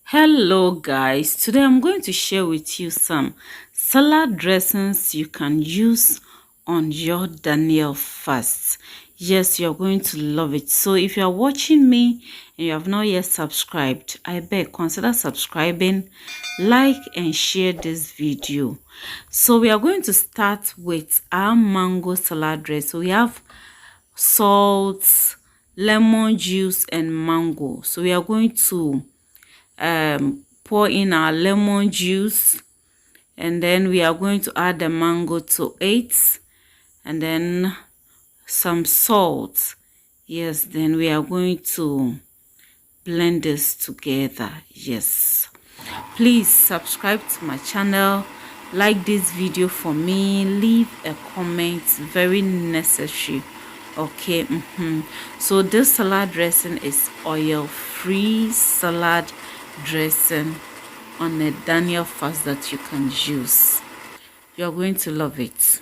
Hello guys, today I'm going to share with you some salad dressings you can use on your Daniel fast. Yes, you're going to love it. So if you're watching me and you have not yet subscribed, I beg consider subscribing, like and share this video. So we are going to start with our mango salad dress. So we have salt, lemon juice and mango. So we are going to pour in our lemon juice, and then we are going to add the mango to it, and then some salt. Yes, then we are going to blend this together. Yes, please subscribe to my channel, like this video for me, leave a comment, very necessary. Okay. So this salad dressing is oil free salad dressing on a Daniel fast that you can use. You're going to love it.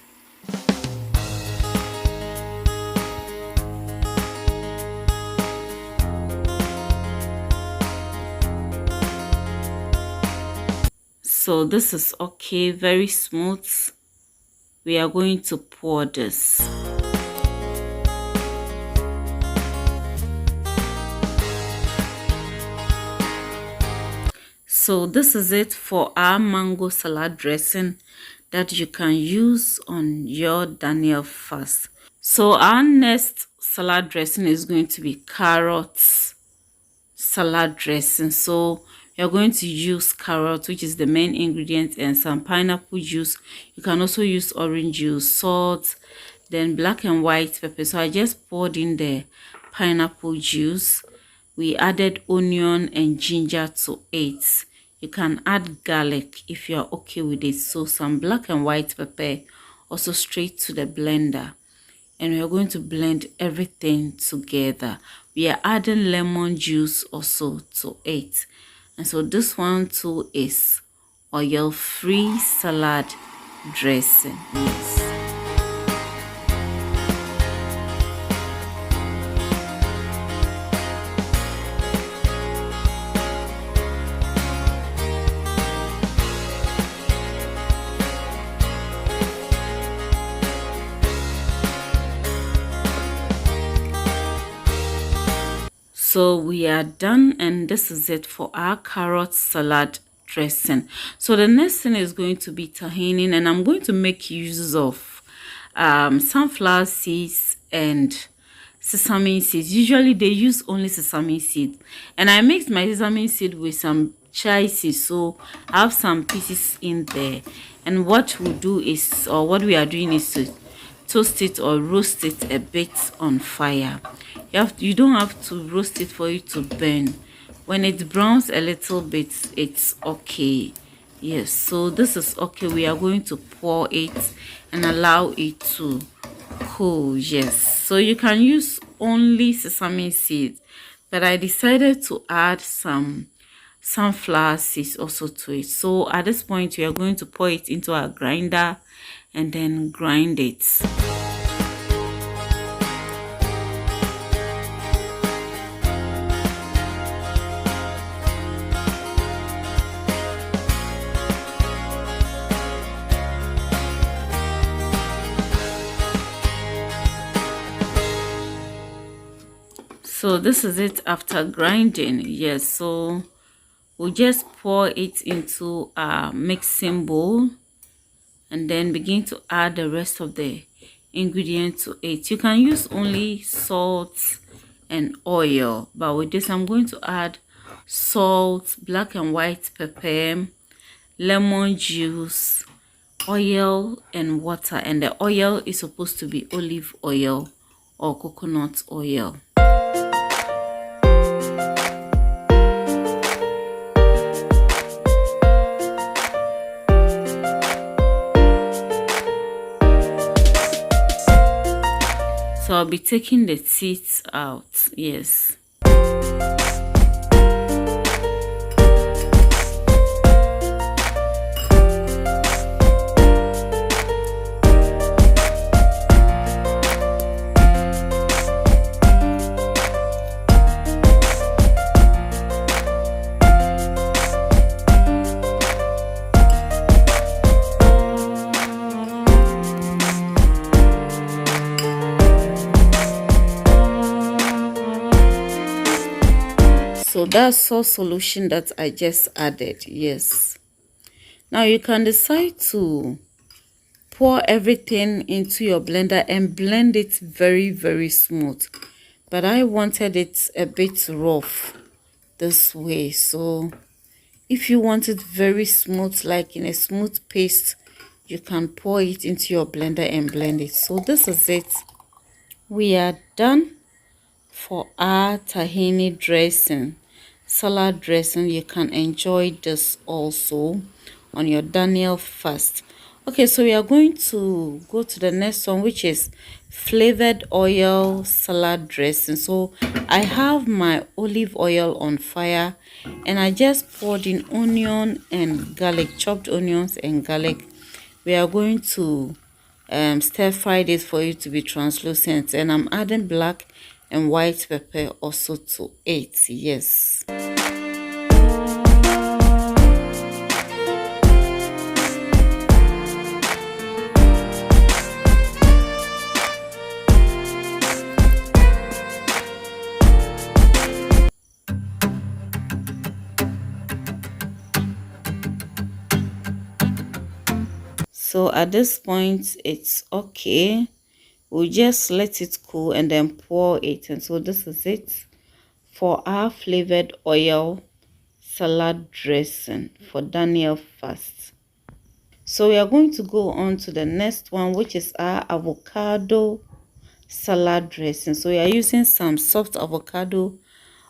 So this is okay, very smooth. We are going to pour this. So this is it for our mango salad dressing that you can use on your Daniel fast. So our next salad dressing is going to be carrots salad dressing. So you're going to use carrot, which is the main ingredient, and some pineapple juice. You can also use orange juice, salt, then black and white pepper. So I just poured in the pineapple juice. We added onion and ginger to it. You can add garlic if you are okay with it. So some black and white pepper, also straight to the blender. And we are going to blend everything together. We are adding lemon juice also to it. And so this one too is oil-free salad dressing. Yes. So we are done, and this is it for our carrot salad dressing. So the next thing is going to be tahini, and I'm going to make use of sunflower seeds and sesame seeds. Usually they use only sesame seed, and I mixed my sesame seed with some chia seeds, so I have some pieces in there. And what we do is, or what we are doing is to toast it or roast it a bit on fire. You don't have to roast it for it to burn. When it browns a little bit, it's okay. Yes, so this is okay. We are going to pour it and allow it to cool. Yes, so you can use only sesame seeds, but I decided to add some sunflower seeds also to it. So at this point, we are going to pour it into our grinder and then grind it. So this is it after grinding. Yes, so we'll just pour it into a mixing bowl and then begin to add the rest of the ingredients to it. You can use only salt and oil, but with this I'm going to add salt, black and white pepper, lemon juice, oil and water, and the oil is supposed to be olive oil or coconut oil. So I'll be taking the seeds out. Yes. That's sauce solution that I just added. Yes. Now you can decide to pour everything into your blender and blend it very, very smooth. But I wanted it a bit rough this way. So if you want it very smooth, like in a smooth paste, you can pour it into your blender and blend it. So this is it. We are done for our tahini dressing, salad dressing. You can enjoy this also on your Daniel fast. Okay, so we are going to go to the next one, which is flavored oil salad dressing. So I have my olive oil on fire and I just poured in onion and garlic, chopped onions and garlic. We are going to stir fry this for you to be translucent, and I'm adding black and white pepper also to it. Yes. So at this point it's okay. We'll just let it cool and then pour it. And so this is it for our flavored oil salad dressing for Daniel fast. So we are going to go on to the next one, which is our avocado salad dressing. So we are using some soft avocado,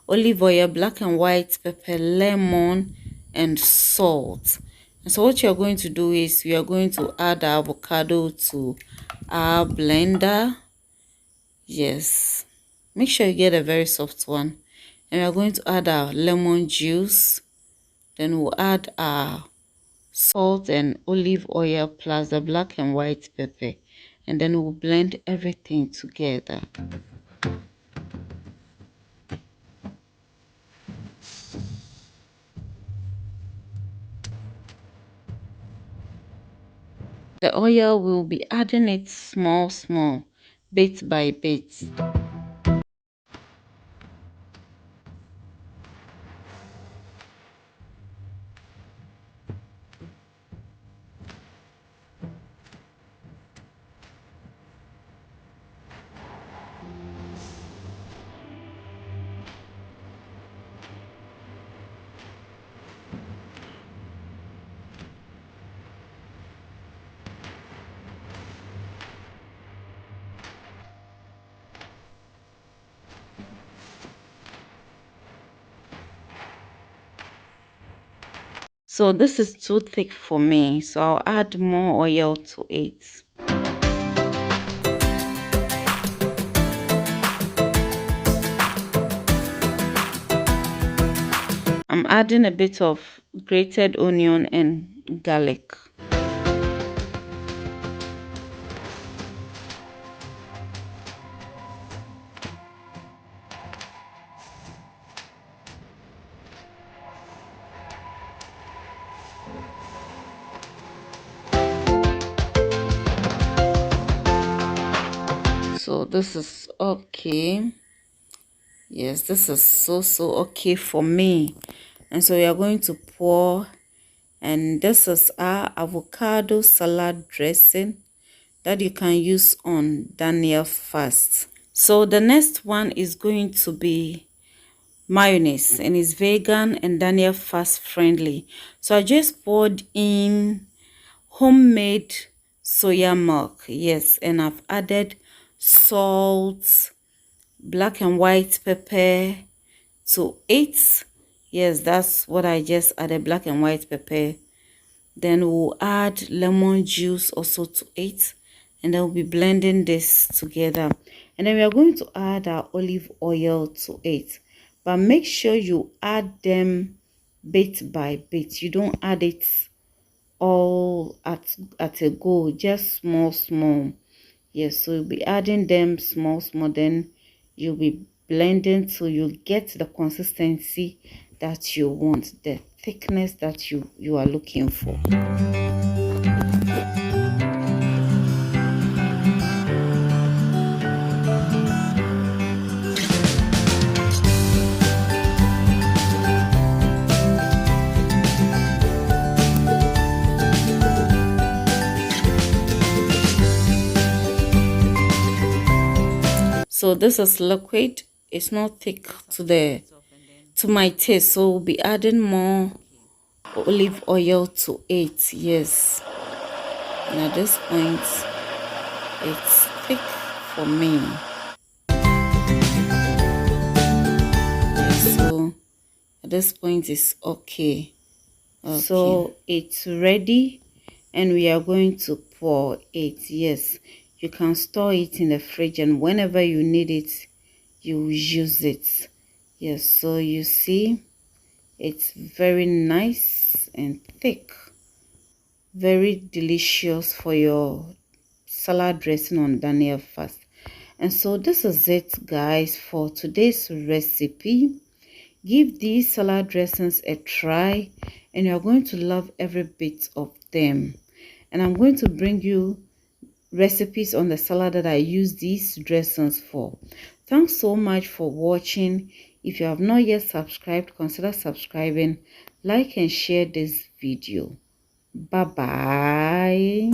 olive oil, black and white pepper, lemon and salt. And so what you're going to do is we are going to add the avocado to our blender. Yes, make sure you get a very soft one. And we are going to add our lemon juice. Then we'll add our salt and olive oil plus the black and white pepper, and then we'll blend everything together. The oil, will be adding it small, bit by bit. So this is too thick for me, so I'll add more oil to it. I'm adding a bit of grated onion and garlic. So this is okay. Yes, this is so okay for me. And so we are going to pour, and this is our avocado salad dressing that you can use on Daniel fast. So the next one is going to be mayonnaise, and it's vegan and Daniel fast friendly. So I just poured in homemade soya milk. Yes, and I've added salt, black and white pepper to it. Yes, that's what I just added, black and white pepper. Then we'll add lemon juice also to it, and then we'll be blending this together. And then we are going to add our olive oil to it, but make sure you add them bit by bit. You don't add it all at a go, just small. Yes, so you'll be adding them small, then you'll be blending till you get the consistency that you want, the thickness that you are looking for. So this is liquid. It's not thick to my taste, so we'll be adding more olive oil to it. Yes, and at this point it's thick for me. Yes, so at this point it's okay. So it's ready, and we are going to pour it. Yes, you can store it in the fridge, and whenever you need it, you use it. Yes, so you see, it's very nice and thick, very delicious for your salad dressing on Daniel fast. And so this is it, guys, for today's recipe. Give these salad dressings a try, and you're going to love every bit of them. And I'm going to bring you recipes on the salad that I use these dressings for. Thanks so much for watching. If you have not yet subscribed, consider subscribing, like and share this video. Bye bye.